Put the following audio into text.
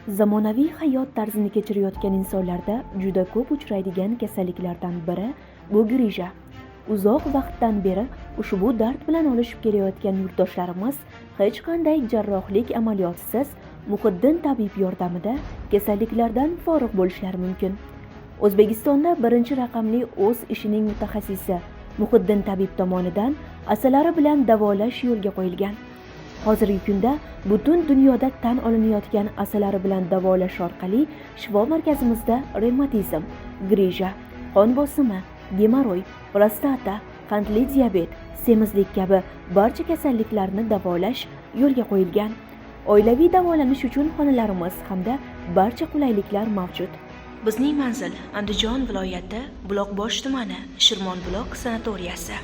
Zamonaviy hayot tarzini kechirayotgan insonlarda juda ko'p uchraydigan kasalliklardan biri bu grija. Uzoq vaqtdan beri ushbu dard bilan olishib kelayotgan yurtdoshlarimiz hech qanday jarrohlik amaliyotisiz Muhiddin tabib yordamida kasalliklardan forig' bo'lishlari mumkin. O'zbekistonda birinchi raqamli o'z ishining mutaxassisi Muhiddin tabib tomonidan asalari bilan davolash yo'lga qo'yilgan. Hozirgi kunda butun dunyoda tan olinayotgan asalari bilan davolash orqali shifo markazimizda revmatizm, grija, qon bosimi, gemoroy, prostata, qandli diabet, semizlik kabi barcha kasalliklarni davolash yo'lga qo'yilgan. Oilaviy davolanish uchun xonalarimiz hamda barcha qulayliklar mavjud. Bizning manzil Andijon viloyati Buloqbosh tumani Shirmonbuloq sanatoriyasi.